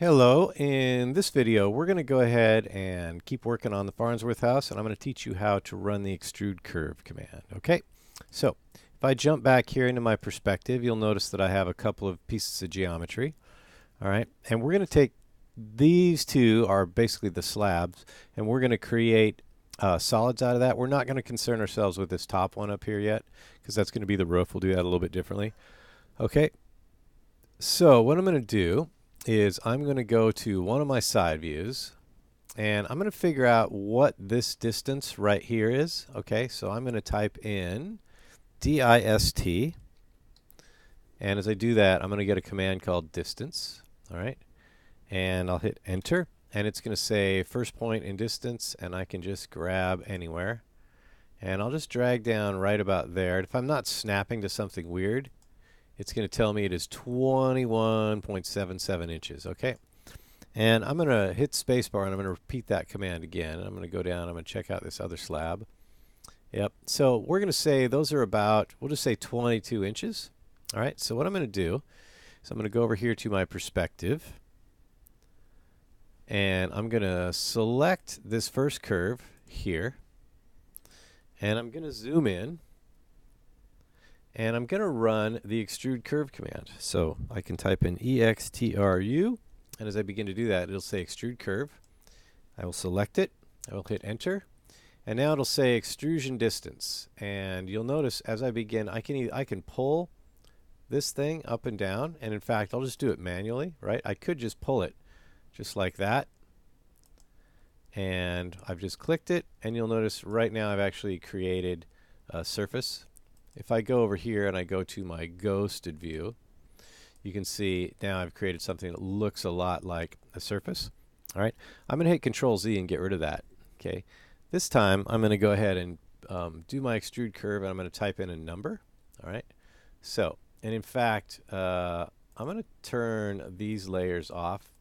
Hello, in this video we're going to go ahead and keep working on the Farnsworth house, and I'm going to teach you how to run the Extrude Curve command. Okay, so if I jump back here into my perspective, you'll notice that I have a couple of pieces of geometry. All right, and we're going to take these two are basically the slabs, and we're going to create solids out of that. We're not going to concern ourselves with this top one up here yet, because that's going to be the roof. We'll do that a little bit differently. Okay, so what I'm going to do is I'm going to go to one of my side views, and I'm going to figure out what this distance right here is. Okay, so I'm going to type in dist, and as I do that, I'm going to get a command called distance. All right, and I'll hit enter, and it's going to say first point in distance, and I can just grab anywhere, and I'll just drag down right about there. If I'm not snapping to something weird, it's going to tell me it is 21.77 inches. Okay, and I'm going to hit spacebar, and I'm going to repeat that command again. And I'm going to go down. I'm going to check out this other slab. Yep. So we're going to say those are about, we'll just say 22 inches. All right. So what I'm going to do is I'm going to go over here to my perspective, and I'm going to select this first curve here, and I'm going to zoom in. And I'm going to run the Extrude Curve command. So I can type in EXTRU, and as I begin to do that, it'll say Extrude Curve. I will select it. I will hit enter. And now it'll say extrusion distance. And you'll notice as I begin, I can pull this thing up and down. And in fact, I'll just do it manually, right? I could just pull it just like that. And I've just clicked it. And you'll notice right now I've actually created a surface. If I go over here and I go to my ghosted view, you can see now I've created something that looks a lot like a surface. All right, I'm going to hit Control Z and get rid of that. Okay, this time I'm going to go ahead and do my extrude curve, and I'm going to type in a number. All right, so, and in fact, I'm going to turn these layers off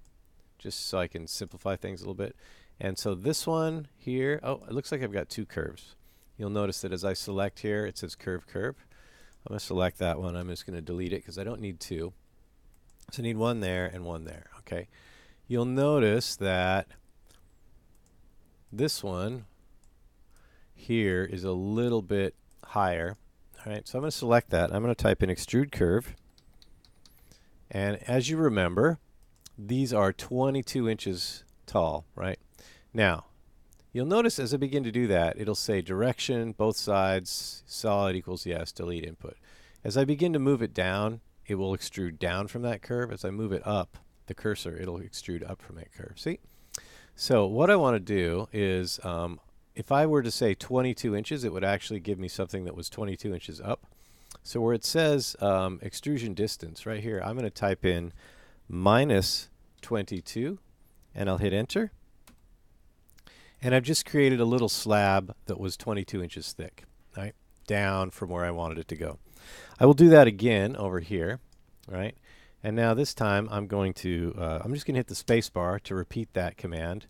just so I can simplify things a little bit. And so this one here, oh, it looks like I've got two curves. You'll notice that as I select here, it says curve, curve. I'm going to select that one. I'm just going to delete it because I don't need two. So I need one there and one there. Okay. You'll notice that this one here is a little bit higher. All right. So I'm going to select that. I'm going to type in extrude curve. And as you remember, these are 22 inches tall, right? Now, you'll notice as I begin to do that, it'll say direction, both sides, solid equals yes, delete input. As I begin to move it down, it will extrude down from that curve. As I move it up, the cursor, it'll extrude up from that curve. See? So what I want to do is, if I were to say 22 inches, it would actually give me something that was 22 inches up. So where it says extrusion distance, right here, I'm going to type in minus 22, and I'll hit enter. And I've just created a little slab that was 22 inches thick, right, down from where I wanted it to go. I will do that again over here, right? And now this time I'm going to, I'm just going to hit the space bar to repeat that command,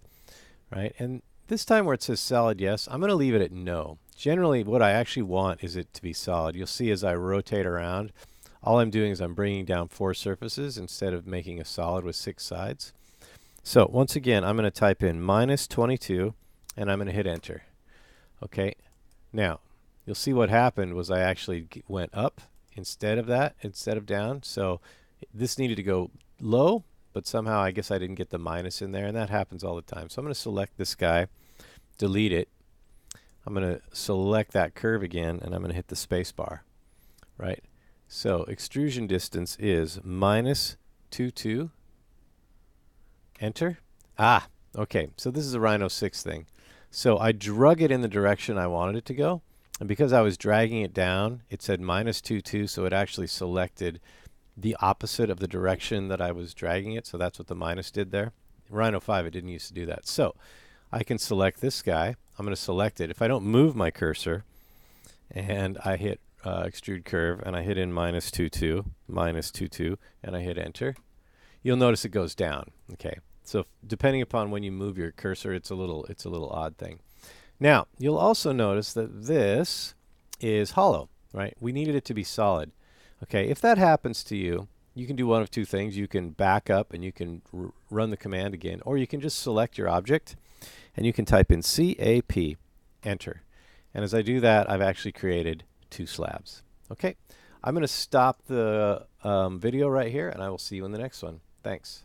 right? And this time where it says solid yes, I'm going to leave it at no. Generally, what I actually want is it to be solid. You'll see as I rotate around, all I'm doing is I'm bringing down 4 surfaces instead of making a solid with 6 sides. So once again, I'm going to type in minus 22, and I'm going to hit enter. Okay, now you'll see what happened was I actually went up instead of that, instead of down. So this needed to go low, but somehow I guess I didn't get the minus in there, and that happens all the time. So I'm going to select this guy, delete it. I'm going to select that curve again, and I'm going to hit the space bar, right? So extrusion distance is minus 22. Enter. Ah, okay. So this is a Rhino 6 thing. So I drug it in the direction I wanted it to go. And because I was dragging it down, it said minus 22. So it actually selected the opposite of the direction that I was dragging it. So that's what the minus did there. Rhino 5, it didn't used to do that. So I can select this guy. I'm going to select it. If I don't move my cursor and I hit extrude curve and I hit in minus 22, and I hit enter, you'll notice it goes down. Okay. So depending upon when you move your cursor, it's a little odd thing. Now, you'll also notice that this is hollow, right? We needed it to be solid. Okay, if that happens to you, you can do one of two things. You can back up and you can run the command again, or you can just select your object and you can type in CAP, enter. And as I do that, I've actually created two slabs. Okay, I'm going to stop the video right here, and I will see you in the next one. Thanks.